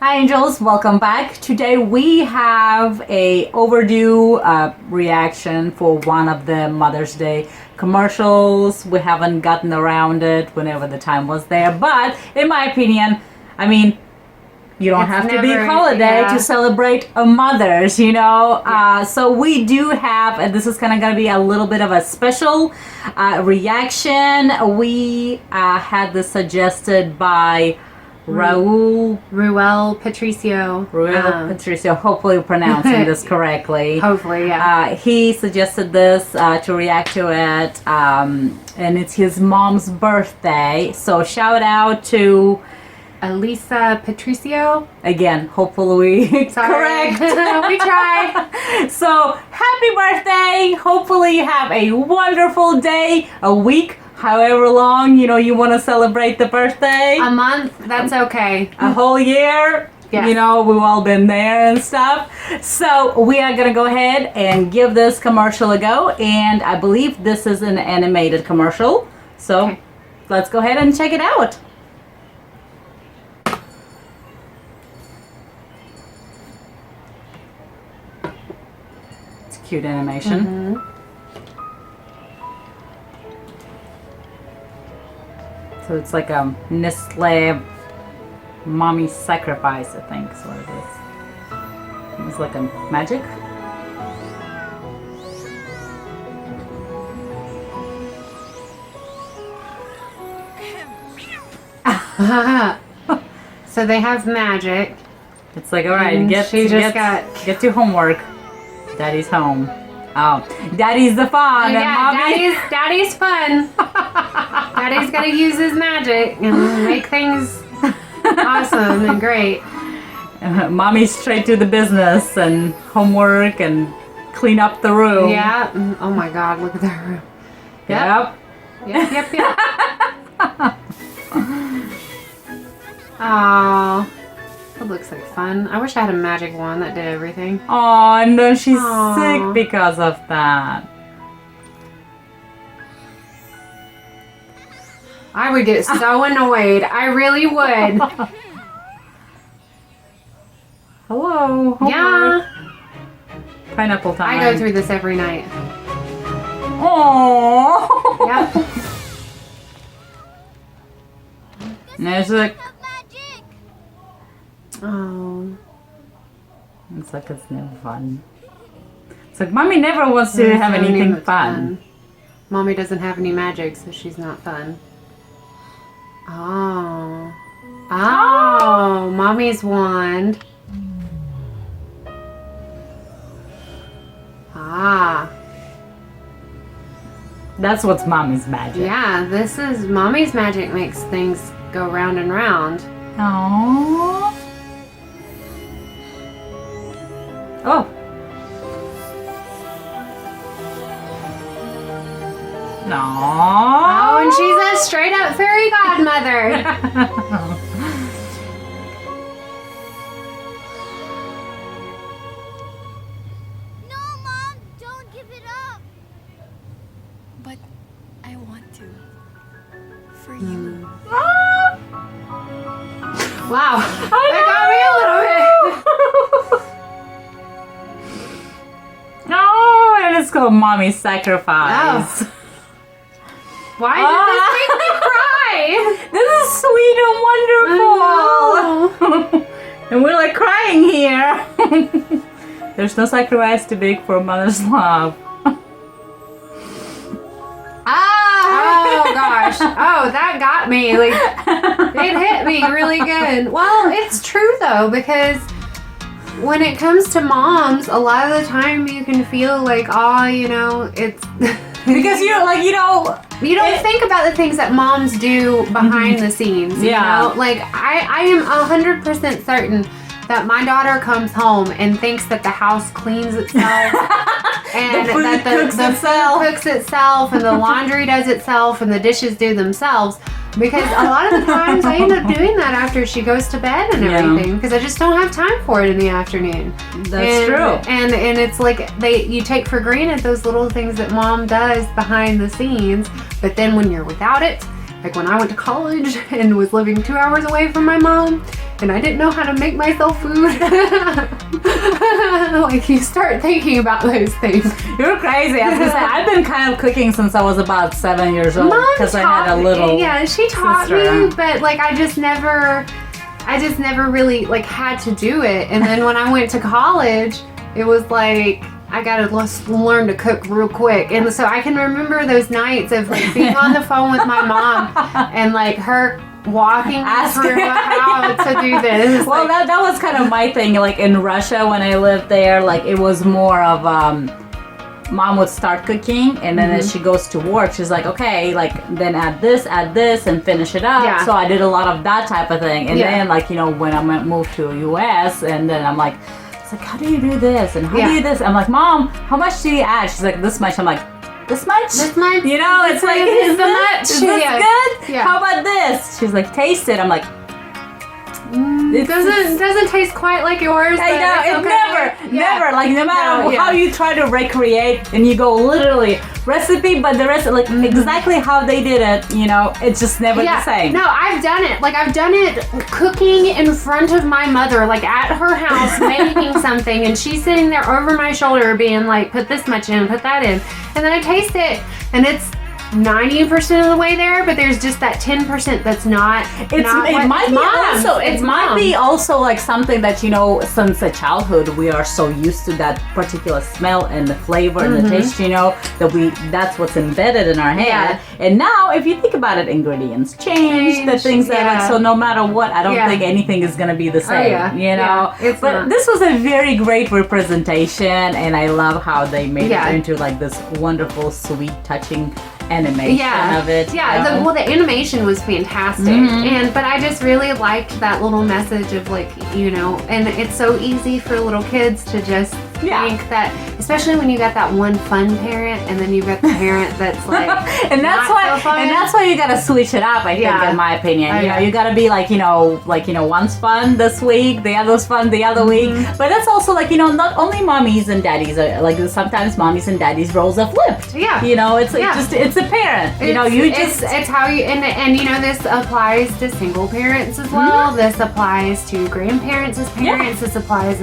Hi Angels, welcome back. Today we have a overdue reaction for one of the Mother's Day commercials. We haven't gotten around it whenever the time was there, but in my opinion, I mean, you don't have to be a holiday to celebrate a mother's, you know. So we do have, and this is kind of going to be a little bit of a special reaction. We had this suggested by Ruel Patricio. Patricio, hopefully pronouncing this correctly. Hopefully, yeah. He suggested this to react to it, and it's his mom's birthday. So shout out to Elisa Patricio. Again, hopefully correct. We try. So happy birthday. Hopefully you have a wonderful day, a week, however long, you know, you want to celebrate the birthday. A month, that's okay. A whole year. Yes. You know, we've all been there and stuff. So we are going to go ahead and give this commercial a go. And I believe this is an animated commercial. So let's go ahead and check it out. It's cute animation. Mm-hmm. So it's like a Nestlé mommy sacrifice, I think is what it is. It's like a magic. So they have magic. It's like, all right, get to homework. Daddy's home. Oh, Daddy's the fun. Yeah, and Daddy's fun. Daddy's gotta use his magic and make things awesome and great. Mommy's straight to the business and homework and clean up the room. Yeah. Oh my God, look at that room. Yep. Yep. Oh, that looks like fun. I wish I had a magic wand that did everything. Oh, no, she's sick because of that. I would get so annoyed. I really would. Hello. Homework. Yeah. Pineapple time. I go through this every night. Oh. Yep. Music. Oh. It's like it's never fun. It's like Mommy never wants to have anything fun. Mommy doesn't have any magic, so she's not fun. Oh. Oh, Mommy's wand. Ah. That's what's Mommy's magic. Yeah, this is Mommy's magic makes things go round and round. Aww. Oh. No. Oh, and she's a straight up fairy godmother. No, Mom, don't give it up. But I want to. For you. Wow. That got me a little bit. No, and it's called Mommy Sacrifice. Oh. Why did this make me cry? This is sweet and wonderful. And we're like crying here. There's no sacrifice too big for a mother's love. Oh gosh. Oh, that got me. Like, it hit me really good. Well, it's true though, because when it comes to moms, a lot of the time you can feel like, oh, you know, it's because you're like, you know, you don't think about the things that moms do behind the scenes. You know? Like I am 100% certain that my daughter comes home and thinks that the house cleans itself and the food that food cooks itself and the laundry does itself and the dishes do themselves. Because a lot of the times I end up doing that after she goes to bed and everything, because I just don't have time for it in the afternoon. That's true. And it's like you take for granted those little things that mom does behind the scenes, but then when you're without it, like when I went to college and was living 2 hours away from my mom and I didn't know how to make myself food. Like you start thinking about those things. You're crazy. I was gonna say, I've been kind of cooking since I was about 7 years old because I had a little she taught sister. me, but like I just never really like had to do it. And then when I went to college, it was like I gotta learn to cook real quick. And so I can remember those nights of like being on the phone with my mom and like her walking me through how to do this. Well, like, that was kind of my thing. Like in Russia when I lived there, like it was more of mom would start cooking and then as she goes to work, she's like, okay, like then add this and finish it up. Yeah. So I did a lot of that type of thing. And Yeah. then like, you know, when I moved to US and then I'm like, it's like, how do you do this? And how do you do this? I'm like, Mom, how much do you add? She's like, this much. I'm like, this much? This much? You know, it's like, is this good? Yeah. How about this? She's like, taste it. I'm like, it doesn't taste quite like yours. I know, but it's okay. never, like no matter No, how you try to recreate and you go literally recipe, but the rest, like exactly how they did it, you know, it's just never the same. No, I've done it. Like I've done it cooking in front of my mother, like at her house, making something, and she's sitting there over my shoulder being like, put this much in, put that in. And then I taste it and it's 90% of the way there, but there's just that 10% that's not. It might be mom. also like something that, you know, since a childhood we are so used to that particular smell and the flavor and the taste, you know, that's what's embedded in our head. Yeah. And now if you think about it, ingredients change, the things that like, so no matter what, I don't think anything is gonna be the same. You know. It's but not. this was a very great representation and I love how they made it into like this wonderful, sweet, touching animation of it. Yeah, the animation was fantastic. But I just really liked that little message of like, you know, and it's so easy for little kids to just think that, especially when you got that one fun parent and then you got the parent that's like and that's why you gotta switch it up, I think, in my opinion. You know, you gotta be like, you know, one's fun this week, the other's fun the other week. But that's also like, you know, not only mommies and daddies are like, sometimes mommies and daddies roles are flipped. Yeah. You know, it's like just it's a parent. You know, it's how you and you know, this applies to single parents as well. This applies to grandparents as parents. This applies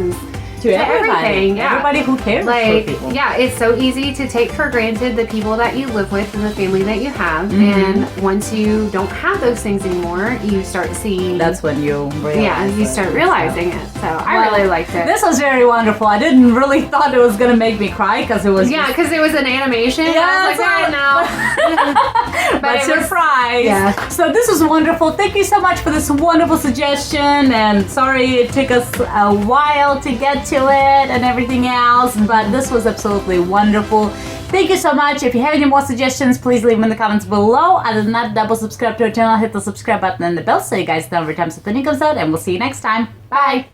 to everybody. Yeah. Everybody who cares like, for people. Yeah, it's so easy to take for granted the people that you live with and the family that you have. And once you don't have those things anymore, you start seeing. That's when you realize. Yeah, you start realizing it. So I really liked it. This was very wonderful. I didn't really thought it was gonna make me cry because it was. Yeah, because it was an animation. Yeah, I was like, no. But surprise. Yeah. So this was wonderful. Thank you so much for this wonderful suggestion. And sorry it took us a while to get to it and everything else, but this was absolutely wonderful. Thank you so much. If you have any more suggestions, please leave them in the comments below. Other than that, double subscribe to our channel, hit the subscribe button and the bell so you guys know every time something new comes out, and we'll see you next time. Bye.